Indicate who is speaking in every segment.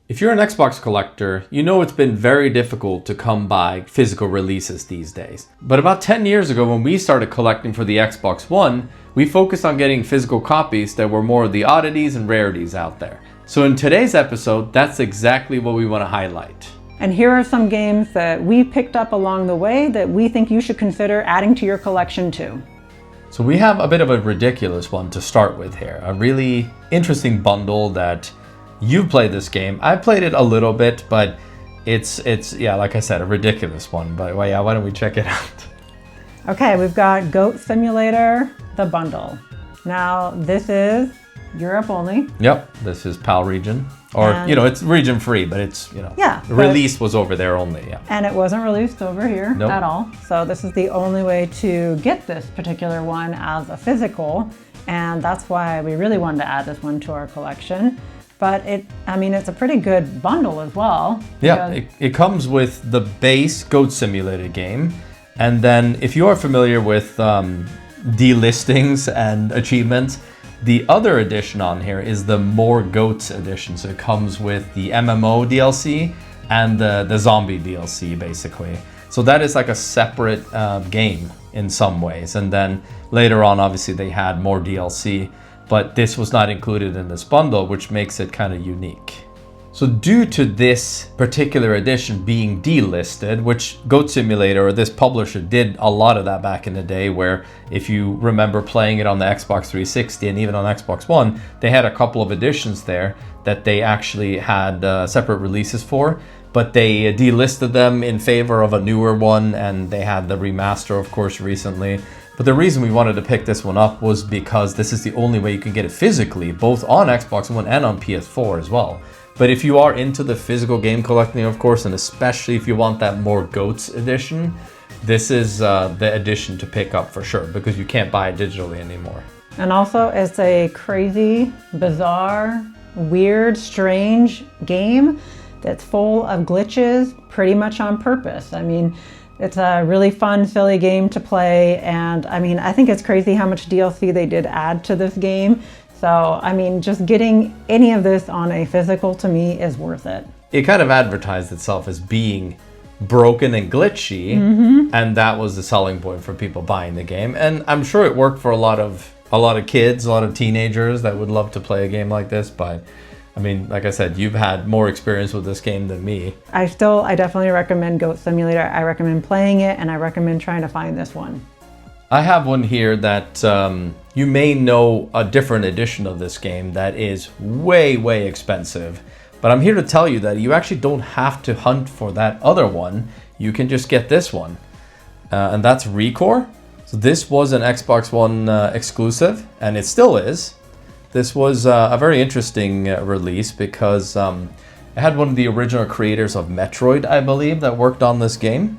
Speaker 1: If you're an Xbox collector, you know it's been very difficult to come by physical releases these days. But about 10 years ago, when we started collecting for the Xbox One, we focused on getting physical copies that were more of the oddities and rarities out there. So in today's episode, that's exactly what we want to highlight.
Speaker 2: And here are some games that we picked up along the way that we think you should consider adding to your collection too.
Speaker 1: So we have a bit of a ridiculous one to start with here. A really interesting bundle that you've played this game. I played it a little bit, but it's yeah, like I said, a ridiculous one. But well, yeah, why don't we check it out?
Speaker 2: Okay, we've got Goat Simulator, the bundle. Now, this is Europe only.
Speaker 1: Yep, this is PAL region. Or, it's region free, but it's,
Speaker 2: yeah,
Speaker 1: the release was over there only, yeah.
Speaker 2: And it wasn't released over here at all. So this is the only way to get this particular one as a physical. And that's why we really wanted to add this one to our collection. But it's a pretty good bundle as well.
Speaker 1: Yeah, it comes with the base Goat Simulator game. And then if you are familiar with delistings and achievements, the other edition on here is the More Goats edition. So it comes with the MMO DLC and the zombie DLC, basically. So that is like a separate game in some ways. And then later on, obviously, they had more DLC. But this was not included in this bundle, which makes it kind of unique. So due to this particular edition being delisted, which Goat Simulator or this publisher did a lot of that back in the day, where if you remember playing it on the Xbox 360 and even on Xbox One, they had a couple of editions there that they actually had separate releases for, but they delisted them in favor of a newer one, and they had the remaster, of course, recently. But the reason we wanted to pick this one up was because this is the only way you can get it physically, both on Xbox One and on PS4 as well. But if you are into the physical game collecting, of course, and especially if you want that More Goats edition, this is the edition to pick up for sure, because you can't buy it digitally anymore.
Speaker 2: And also, it's a crazy, bizarre, weird, strange game that's full of glitches pretty much on purpose. I mean, it's a really fun, silly game to play, and I think it's crazy how much DLC they did add to this game. So, just getting any of this on a physical to me is worth it.
Speaker 1: It kind of advertised itself as being broken and glitchy, and that was the selling point for people buying the game. And I'm sure it worked for a lot of kids, a lot of teenagers that would love to play a game like this, but like I said, you've had more experience with this game than me.
Speaker 2: I definitely recommend Goat Simulator. I recommend playing it, and I recommend trying to find this one.
Speaker 1: I have one here that you may know a different edition of this game that is way, way expensive. But I'm here to tell you that you actually don't have to hunt for that other one. You can just get this one. And that's ReCore. So this was an Xbox One exclusive, and it still is. This was a very interesting release because it had one of the original creators of Metroid, I believe, that worked on this game.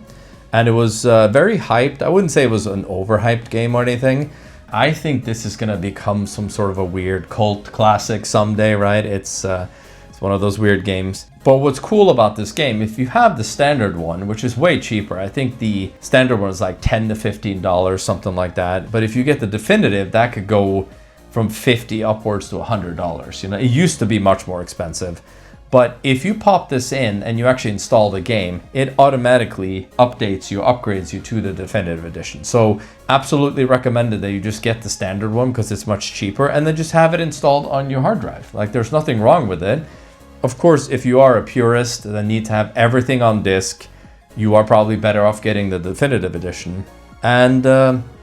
Speaker 1: And it was very hyped. I wouldn't say it was an overhyped game or anything. I think this is going to become some sort of a weird cult classic someday, right? It's one of those weird games. But what's cool about this game, if you have the standard one, which is way cheaper, I think the standard one is like $10 to $15, something like that. But if you get the definitive, that could go from $50 upwards to $100. It used to be much more expensive. But if you pop this in and you actually install the game, it automatically updates you, upgrades you to the definitive edition. So absolutely recommended that you just get the standard one because it's much cheaper, and then just have it installed on your hard drive. Like, there's nothing wrong with it. Of course, if you are a purist that need to have everything on disc, you are probably better off getting the definitive edition. And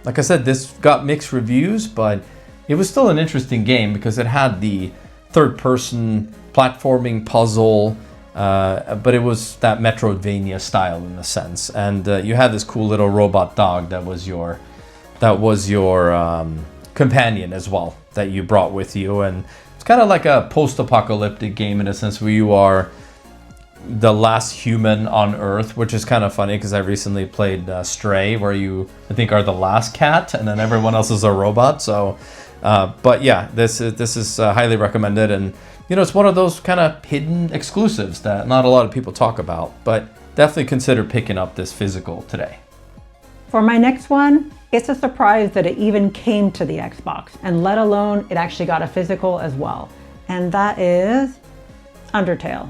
Speaker 1: like I said, this got mixed reviews, but it was still an interesting game because it had the third-person platforming puzzle, but it was that Metroidvania style in a sense. And you had this cool little robot dog that was your companion as well, that you brought with you. And it's kind of like a post-apocalyptic game in a sense where you are the last human on Earth, which is kind of funny because I recently played Stray, where you, I think, are the last cat and then everyone else is a robot. So, but yeah, this is highly recommended, and it's one of those kind of hidden exclusives that not a lot of people talk about, but definitely consider picking up this physical today.
Speaker 2: For my next one, it's a surprise that it even came to the Xbox, and let alone it actually got a physical as well. And that is Undertale.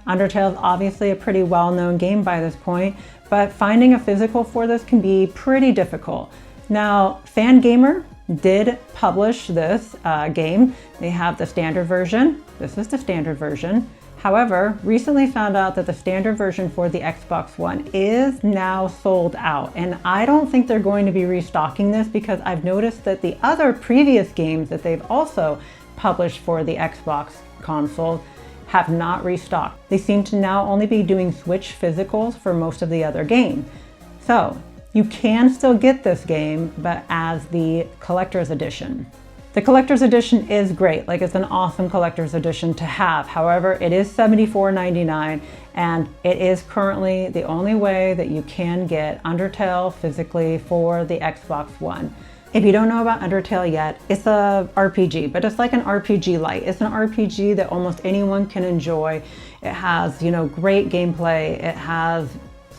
Speaker 2: Undertale is obviously a pretty well-known game by this point, but finding a physical for this can be pretty difficult. Now, Fangamer did publish this game. They have the standard version. This is the standard version. However, recently found out that the standard version for the Xbox One is now sold out. And I don't think they're going to be restocking this because I've noticed that the other previous games that they've also published for the Xbox console have not restocked. They seem to now only be doing Switch physicals for most of the other games. So you can still get this game, but as the collector's edition. The collector's edition is great, like it's an awesome collector's edition to have. However, it is $74.99 and it is currently the only way that you can get Undertale physically for the Xbox One. If you don't know about Undertale yet, it's a RPG, but it's like an RPG light. It's an RPG that almost anyone can enjoy. It has, great gameplay. It has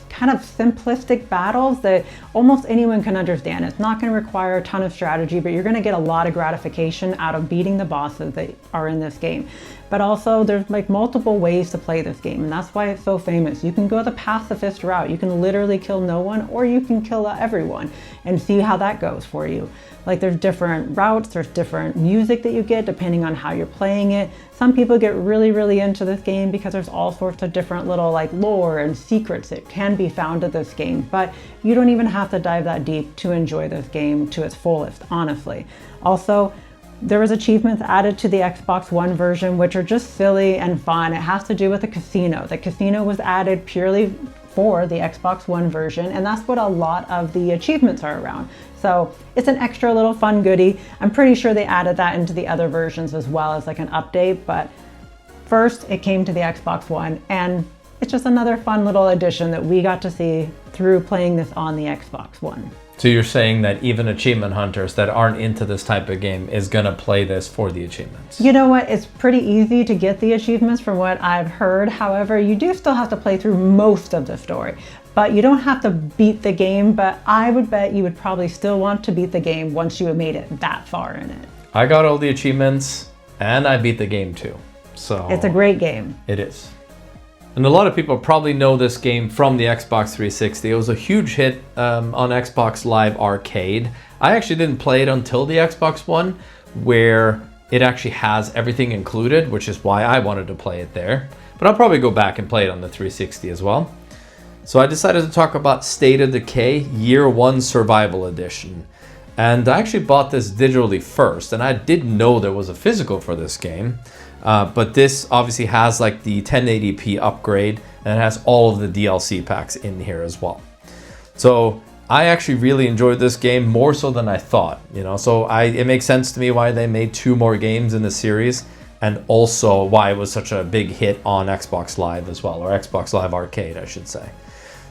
Speaker 2: kind of simplistic battles that almost anyone can understand. It's not going to require a ton of strategy, but you're going to get a lot of gratification out of beating the bosses that are in this game. But also there's like multiple ways to play this game, and that's why it's so famous. You can go the pacifist route. You can literally kill no one, or you can kill everyone and see how that goes for you. Like there's different routes, there's different music that you get depending on how you're playing it. Some people get really, really into this game because there's all sorts of different little like lore and secrets that can be found in this game, but you don't even have to dive that deep to enjoy this game to its fullest, honestly. Also, there was achievements added to the Xbox One version, which are just silly and fun. It has to do with the casino. The casino was added purely for the Xbox One version, and that's what a lot of the achievements are around. So it's an extra little fun goodie. I'm pretty sure they added that into the other versions as well as like an update, but first it came to the Xbox One, and it's just another fun little addition that we got to see through playing this on the Xbox One.
Speaker 1: So you're saying that even achievement hunters that aren't into this type of game is gonna play this for the achievements?
Speaker 2: You know what? It's pretty easy to get the achievements from what I've heard. However, you do still have to play through most of the story. But you don't have to beat the game, but I would bet you would probably still want to beat the game once you have made it that far in it.
Speaker 1: I got all the achievements and I beat the game too. So
Speaker 2: it's a great game.
Speaker 1: It is. And a lot of people probably know this game from the Xbox 360. It was a huge hit on Xbox Live Arcade. I actually didn't play it until the Xbox One, where it actually has everything included, which is why I wanted to play it there. But I'll probably go back and play it on the 360 as well. So I decided to talk about State of Decay Year 1 Survival Edition. And I actually bought this digitally first, and I didn't know there was a physical for this game. But this obviously has like the 1080p upgrade, and it has all of the DLC packs in here as well. So I actually really enjoyed this game, more so than I thought, so it makes sense to me why they made 2 more games in the series, and also why it was such a big hit on Xbox Live as well, or Xbox Live Arcade, I should say.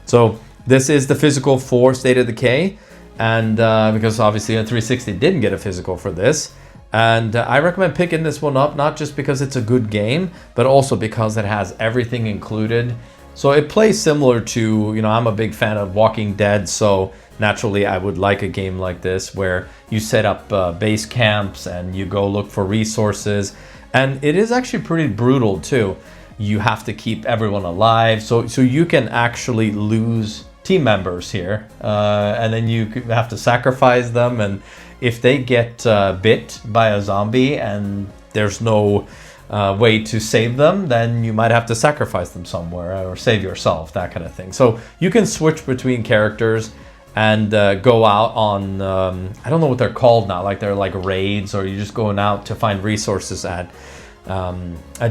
Speaker 1: So this is the physical for State of Decay, and because obviously a 360 didn't get a physical for this. And I recommend picking this one up, not just because it's a good game, but also because it has everything included. So it plays similar to, I'm a big fan of Walking Dead, so naturally I would like a game like this where you set up base camps and you go look for resources. And it is actually pretty brutal too. You have to keep everyone alive, so you can actually lose team members here, and then you have to sacrifice them, and if they get bit by a zombie and there's no way to save them, then you might have to sacrifice them somewhere or save yourself, that kind of thing. So you can switch between characters and go out on, I don't know what they're called now, like they're like raids, or you're just going out to find resources at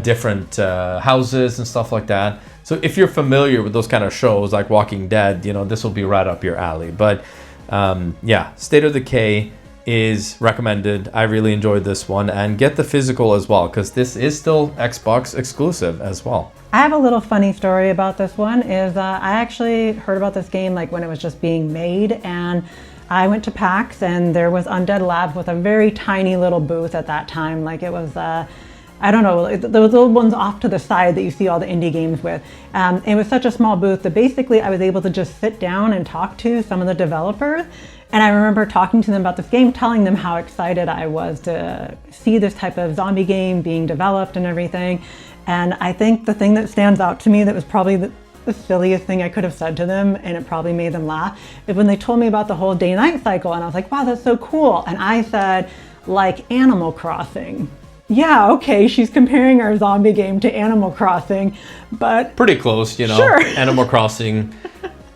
Speaker 1: different houses and stuff like that. So if you're familiar with those kind of shows like Walking Dead, this will be right up your alley. But yeah, State of Decay is recommended. I really enjoyed this one, and get the physical as well, because this is still Xbox exclusive as well.
Speaker 2: I have a little funny story about this one. Is I actually heard about this game like when it was just being made, and I went to PAX and there was Undead Labs with a very tiny little booth at that time. Like it was I don't know, those little ones off to the side that you see all the indie games with. It was such a small booth that basically I was able to just sit down and talk to some of the developers. And I remember talking to them about this game, telling them how excited I was to see this type of zombie game being developed and everything. And I think the thing that stands out to me that was probably the silliest thing I could have said to them, and it probably made them laugh, is when they told me about the whole day-night cycle, and I was like, wow, that's so cool. And I said, like Animal Crossing. Yeah, okay, she's comparing our zombie game to Animal Crossing, but...
Speaker 1: Pretty close, you know.
Speaker 2: Sure.
Speaker 1: Animal Crossing,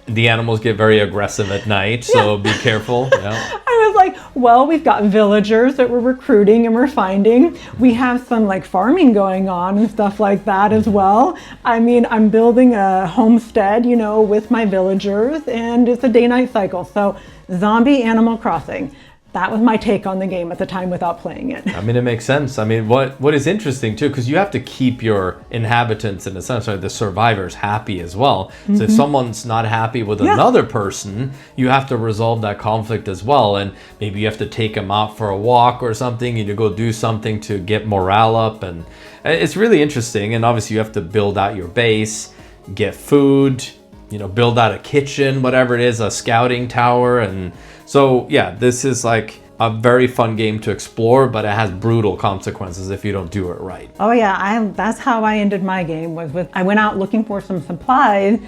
Speaker 1: the animals get very aggressive at night, so be careful. Yeah.
Speaker 2: I was like, well, we've got villagers that we're recruiting and we're finding. We have some like farming going on and stuff like that as well. I mean, I'm building a homestead, you know, with my villagers, and it's a day-night cycle. So zombie Animal Crossing. That was my take on the game at the time without playing it.
Speaker 1: I mean, it makes sense. I mean, what is interesting too, because you have to keep your inhabitants, in a sense, or the survivors, happy as well. So if someone's not happy with another person, you have to resolve that conflict as well. And maybe you have to take them out for a walk or something, and you go do something to get morale up. And it's really interesting. And obviously you have to build out your base, get food, you know, build out a kitchen, whatever it is, a scouting tower. And so, yeah, this is like a very fun game to explore, but it has brutal consequences if you don't do it right.
Speaker 2: Oh yeah, that's how I ended my game, I went out looking for some supplies,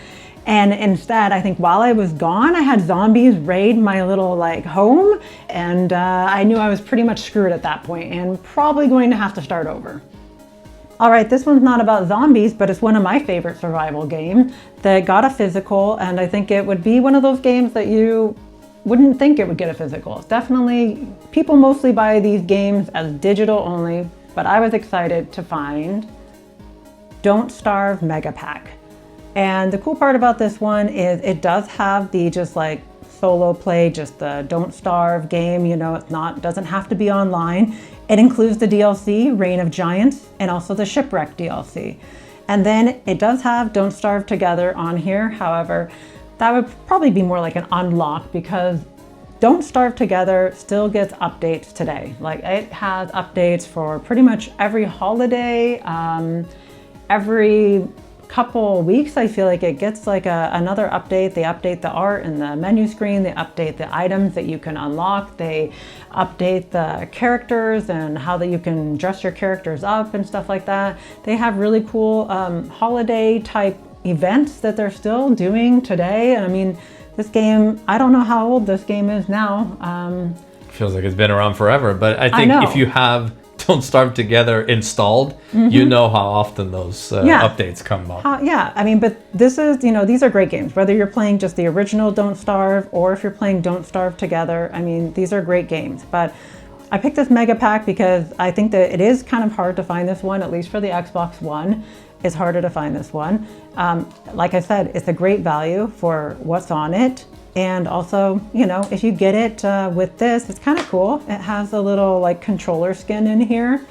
Speaker 2: and instead, I think while I was gone, I had zombies raid my little like home, and I knew I was pretty much screwed at that point and probably going to have to start over. All right, this one's not about zombies, but it's one of my favorite survival games that got a physical, and I think it would be one of those games that you wouldn't think it would get a physical. It's definitely, people mostly buy these games as digital only, but I was excited to find Don't Starve Mega Pack. And the cool part about this one is it does have the just like solo play, just the Don't Starve game, you know, doesn't have to be online. It includes the DLC, Reign of Giants, and also the Shipwreck DLC. And then it does have Don't Starve Together on here. However, that would probably be more like an unlock, because Don't Starve Together still gets updates today. Like, it has updates for pretty much every holiday, every couple weeks. I feel like it gets like another update. They update the art and the menu screen. They update the items that you can unlock. They update the characters and how that you can dress your characters up and stuff like that. They have really cool holiday type events that they're still doing today. And I mean, this game, I don't know how old this game is now.
Speaker 1: Feels like it's been around forever, but I think if you have Don't Starve Together installed, you know how often those updates come up.
Speaker 2: Yeah, I mean, but this is, you know, these are great games. Whether you're playing just the original Don't Starve or if you're playing Don't Starve Together, I mean, these are great games. But I picked this Mega Pack because I think that it is kind of hard to find this one, at least for the Xbox One. It's harder to find this one. Like I said, it's a great value for what's on it. And also, you know, if you get it with this, it's kind of cool. It has a little like controller skin in here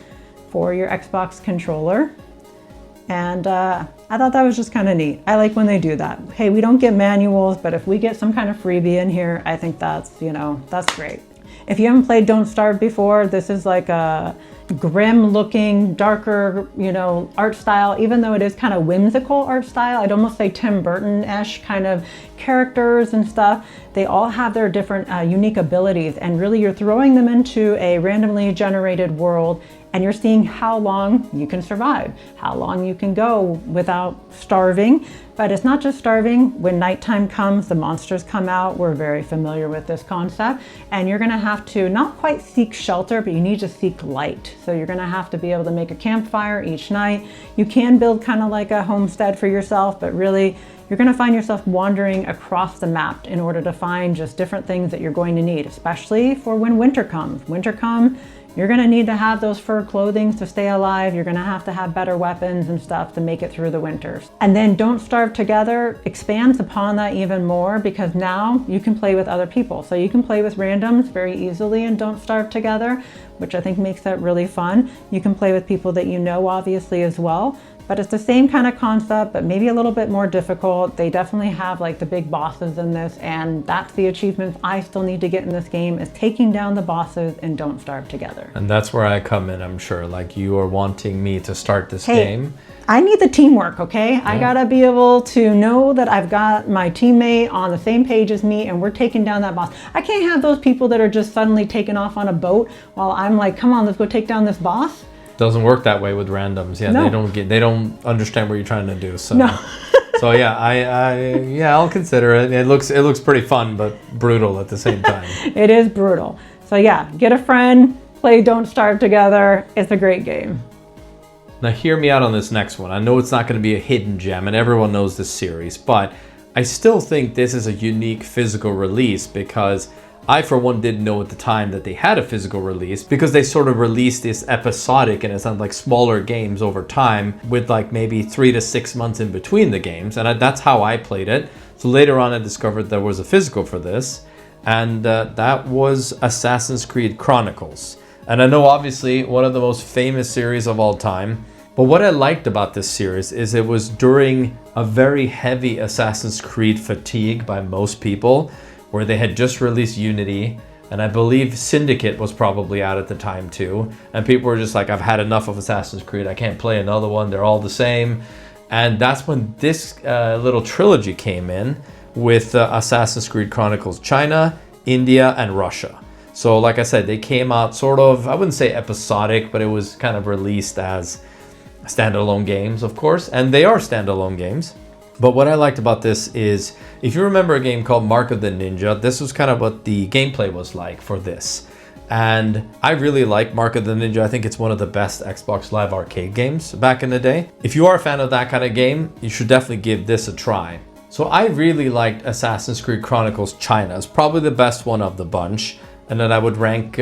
Speaker 2: for your Xbox controller. And I thought that was just kind of neat. I like when they do that. Hey, we don't get manuals, but if we get some kind of freebie in here, I think that's, you know, that's great. If you haven't played Don't Starve before, this is like a grim looking, darker, you know, art style. Even though it is kind of whimsical art style, I'd almost say Tim Burton-esque kind of characters and stuff. They all have their different unique abilities, and really you're throwing them into a randomly generated world, and you're seeing how long you can survive, how long you can go without starving. But it's not just starving. When nighttime comes, the monsters come out. We're very familiar with this concept. And you're gonna have to not quite seek shelter, but you need to seek light. So you're gonna have to be able to make a campfire each night. You can build kind of like a homestead for yourself, but really you're gonna find yourself wandering across the map in order to find just different things that you're going to need, especially for when winter comes. Winter comes, you're gonna need to have those fur clothing to stay alive. You're gonna have to have better weapons and stuff to make it through the winters. And then Don't Starve Together expands upon that even more, because now you can play with other people. So you can play with randoms very easily in Don't Starve Together, which I think makes that really fun. You can play with people that you know, obviously, as well. But it's the same kind of concept, but maybe a little bit more difficult. They definitely have like the big bosses in this, and that's the achievements I still need to get in this game, is taking down the bosses in Don't Starve Together.
Speaker 1: And that's where I come in, I'm sure. Like, you are wanting me to start this game.
Speaker 2: I need the teamwork, okay? Yeah. I gotta be able to know that I've got my teammate on the same page as me and we're taking down that boss. I can't have those people that are just suddenly taking off on a boat while I'm like, come on, let's go take down this boss.
Speaker 1: Doesn't work that way with randoms. Yeah,
Speaker 2: No.
Speaker 1: they don't understand what you're trying to do. So
Speaker 2: No.
Speaker 1: so yeah, I'll consider it. It looks pretty fun, but brutal at the same time.
Speaker 2: It is brutal. So yeah, get a friend, play Don't Starve together. It's a great game.
Speaker 1: Now hear me out on this next one. I know it's not going to be a hidden gem, and everyone knows this series, but I still think this is a unique physical release because I, for one, didn't know at the time that they had a physical release because they sort of released this episodic and it sounds like smaller games over time with like maybe 3 to 6 months in between the games. And that's how I played it. So later on I discovered there was a physical for this, and that was Assassin's Creed Chronicles. And I know obviously one of the most famous series of all time. But what I liked about this series is it was during a very heavy Assassin's Creed fatigue by most people, where they had just released Unity, and I believe Syndicate was probably out at the time too. And people were just like, I've had enough of Assassin's Creed. I can't play another one. They're all the same. And that's when this little trilogy came in with Assassin's Creed Chronicles China, India, and Russia. So like I said, they came out sort of, I wouldn't say episodic, but it was kind of released as standalone games, of course. And they are standalone games. But what I liked about this is, if you remember a game called Mark of the Ninja, this was kind of what the gameplay was like for this. And I really like Mark of the Ninja. I think it's one of the best Xbox Live Arcade games back in the day. If you are a fan of that kind of game, you should definitely give this a try. So I really liked Assassin's Creed Chronicles China. It's probably the best one of the bunch. And then I would rank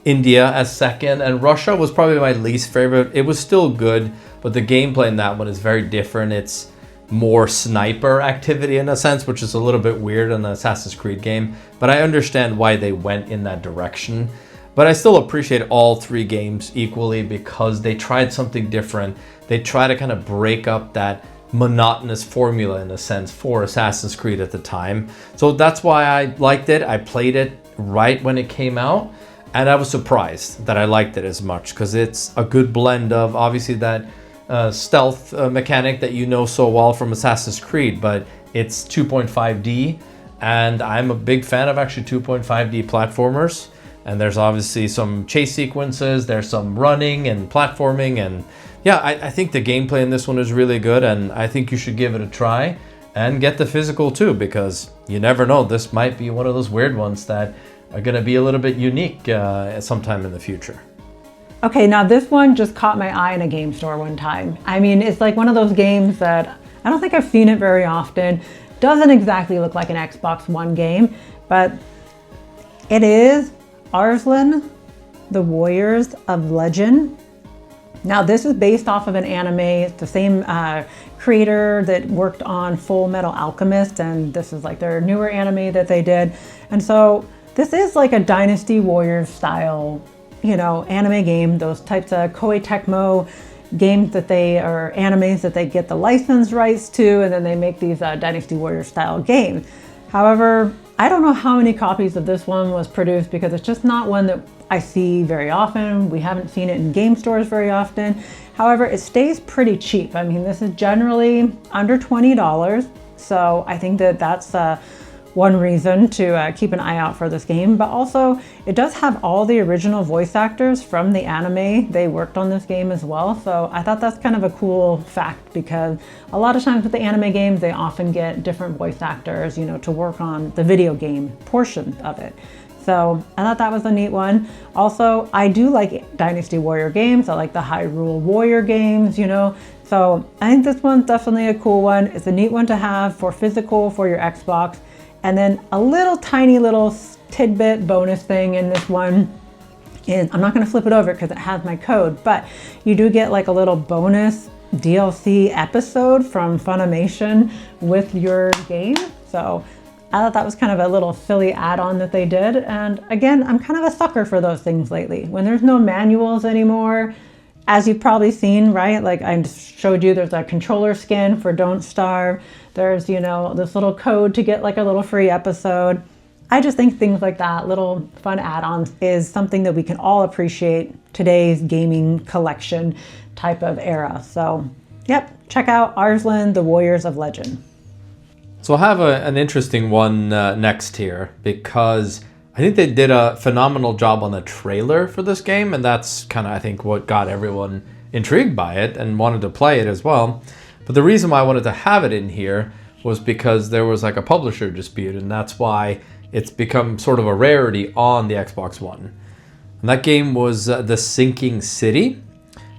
Speaker 1: India as second, and Russia was probably my least favorite. It was still good, but the gameplay in that one is very different. It's more sniper activity in a sense, which is a little bit weird in the Assassin's Creed game, but I understand why they went in that direction. But I still appreciate all three games equally because they tried something different. They try to kind of break up that monotonous formula in a sense for Assassin's Creed at the time. So that's why I liked it. I played it right when it came out, and I was surprised that I liked it as much because it's a good blend of obviously that stealth mechanic that you know so well from Assassin's Creed, but it's 2.5D, and I'm a big fan of actually 2.5D platformers. And there's obviously some chase sequences, there's some running and platforming, and yeah, I think the gameplay in this one is really good, and I think you should give it a try and get the physical too, because you never know, this might be one of those weird ones that are going to be a little bit unique sometime in the future.
Speaker 2: Okay, now this one just caught my eye in a game store one time. I mean, it's like one of those games that I don't think I've seen it very often. Doesn't exactly look like an Xbox One game, but it is Arslan, the Warriors of Legend. Now this is based off of an anime. It's the same creator that worked on Full Metal Alchemist, and this is like their newer anime that they did. And so this is like a Dynasty Warriors style, you know, anime game, those types of Koei Tecmo games that they are animes that they get the license rights to, and then they make these Dynasty Warriors style games. However, I don't know how many copies of this one was produced because it's just not one that I see very often. We haven't seen it in game stores very often. However, it stays pretty cheap. I mean, this is generally under $20. So I think that that's one reason to keep an eye out for this game, but also it does have all the original voice actors from the anime. They worked on this game as well, so I thought that's kind of a cool fact because a lot of times with the anime games they often get different voice actors, you know, to work on the video game portion of it. So I thought that was a neat one. Also, I do like Dynasty Warrior games. I like the Hyrule Warrior games, you know. So I think this one's definitely a cool one. It's a neat one to have for physical for your Xbox. And then a little tiny little tidbit bonus thing in this one is, I'm not going to flip it over because it has my code, but you do get like a little bonus DLC episode from Funimation with your game. So I thought that was kind of a little silly add-on that they did. And again, I'm kind of a sucker for those things lately. When there's no manuals anymore, as you've probably seen, right? Like I showed you, there's a controller skin for Don't Starve. There's, you know, this little code to get like a little free episode. I just think things like that, little fun add-ons, is something that we can all appreciate today's gaming collection type of era. So, yep, check out Arslan, the Warriors of Legend.
Speaker 1: So I have an interesting one next here because I think they did a phenomenal job on the trailer for this game, and that's kind of, I think, what got everyone intrigued by it and wanted to play it as well. But the reason why I wanted to have it in here was because there was like a publisher dispute, and that's why it's become sort of a rarity on the Xbox One. And that game was The Sinking City.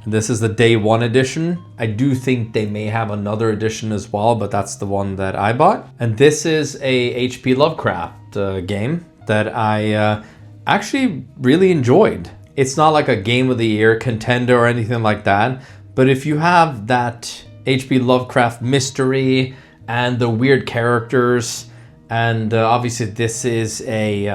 Speaker 1: And this is the day one edition. I do think they may have another edition as well, but that's the one that I bought. And this is a H.P. Lovecraft game that I actually really enjoyed. It's not like a game of the year contender or anything like that, but if you have that H.P. Lovecraft mystery and the weird characters, and obviously this is a,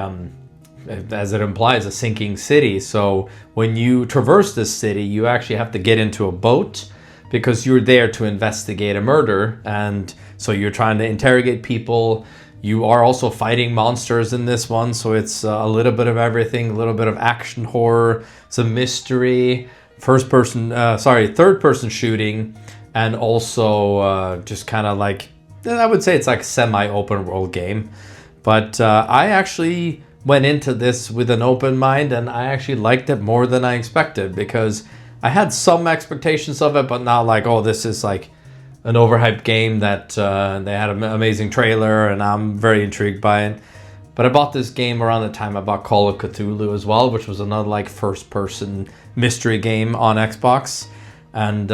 Speaker 1: as it implies, a sinking city. So when you traverse this city, you actually have to get into a boat because you're there to investigate a murder. And so you're trying to interrogate people. You are also fighting monsters in this one. So it's a little bit of everything, a little bit of action horror, some mystery, third person shooting, and also just kind of like, I would say it's like semi-open world game. But I actually went into this with an open mind, and I actually liked it more than I expected, because I had some expectations of it, but not like, oh, this is like an overhyped game that they had an amazing trailer and I'm very intrigued by it. But I bought this game around the time I bought Call of Cthulhu as well, which was another like first person mystery game on Xbox. And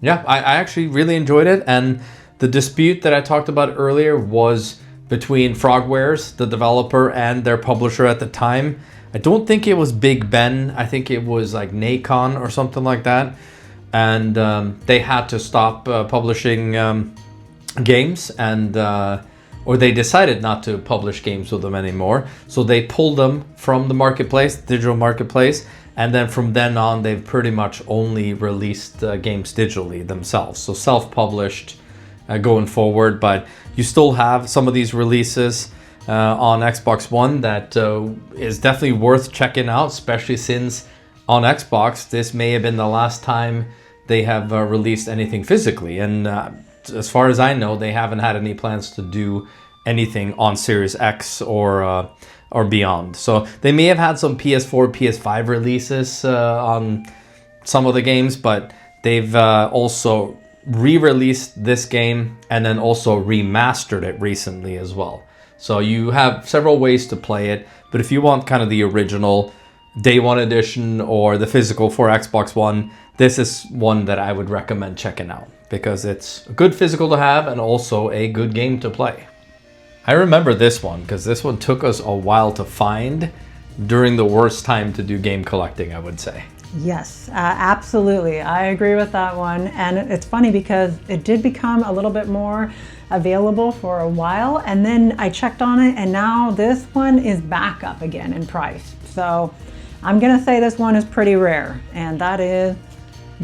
Speaker 1: yeah, I actually really enjoyed it. And the dispute that I talked about earlier was between Frogwares, the developer, and their publisher at the time. I don't think it was Big Ben. I think it was like Nacon or something like that. And they had to stop publishing games, and or they decided not to publish games with them anymore. So they pulled them from the marketplace, digital marketplace, and then from then on, they've pretty much only released games digitally themselves. So self-published going forward, but you still have some of these releases on Xbox One that is definitely worth checking out, especially since on Xbox, this may have been the last time they have released anything physically. And as far as I know, they haven't had any plans to do anything on Series X or beyond. So they may have had some PS4, PS5 releases on some of the games, but they've also re-released this game and then also remastered it recently as well. So you have several ways to play it, but if you want kind of the original Day 1 edition or the physical for Xbox One, this is one that I would recommend checking out because it's a good physical to have and also a good game to play. I remember this one because this one took us a while to find during the worst time to do game collecting, I would say.
Speaker 2: Yes, absolutely. I agree with that one. And it's funny because it did become a little bit more available for a while, and then I checked on it and now this one is back up again in price. So I'm gonna say this one is pretty rare, and that is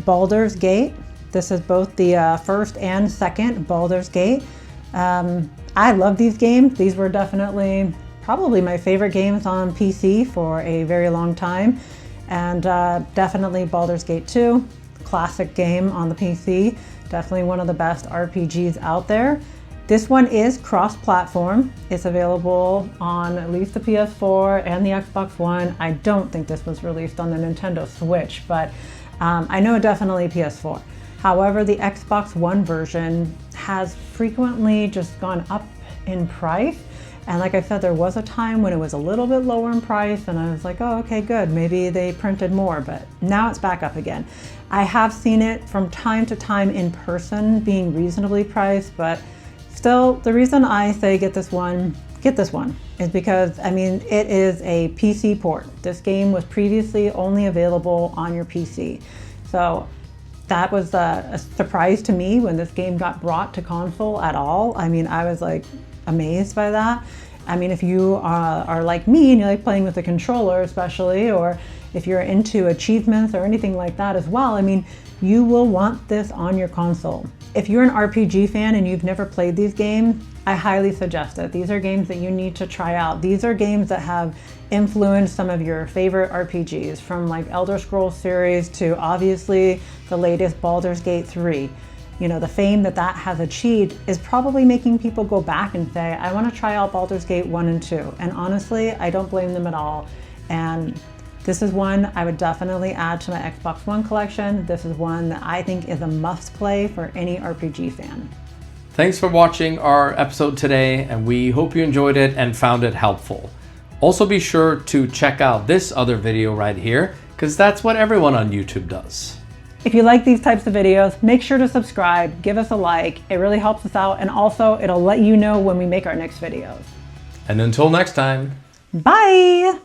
Speaker 2: Baldur's Gate. This is both the first and second Baldur's Gate. I love these games. These were definitely probably my favorite games on PC for a very long time. And definitely Baldur's Gate 2, classic game on the PC. Definitely one of the best RPGs out there. This one is cross-platform. It's available on at least the PS4 and the Xbox One. I don't think this was released on the Nintendo Switch, but I know definitely PS4. However, the Xbox One version has frequently just gone up in price. And like I said, there was a time when it was a little bit lower in price and I was like, oh, okay, good. Maybe they printed more, but now it's back up again. I have seen it from time to time in person being reasonably priced, but still the reason I say get this one is because, I mean, it is a PC port. This game was previously only available on your PC. So that was a surprise to me when this game got brought to console at all. I mean, I was like, amazed by that. I mean, if you are like me and you like playing with a controller especially, or if you're into achievements or anything like that as well, I mean, you will want this on your console. If you're an RPG fan and you've never played these games, I highly suggest it. These are games that you need to try out. These are games that have influenced some of your favorite RPGs, from like Elder Scrolls series to obviously the latest Baldur's Gate 3. you know, the fame that that has achieved is probably making people go back and say, I want to try out Baldur's Gate 1 and 2. And honestly, I don't blame them at all. And this is one I would definitely add to my Xbox One collection. This is one that I think is a must play for any RPG fan.
Speaker 1: Thanks for watching our episode today, and we hope you enjoyed it and found it helpful. Also be sure to check out this other video right here, because that's what everyone on YouTube does.
Speaker 2: If you like these types of videos, make sure to subscribe, give us a like. It really helps us out, and also it'll let you know when we make our next videos.
Speaker 1: And until next time.
Speaker 2: Bye!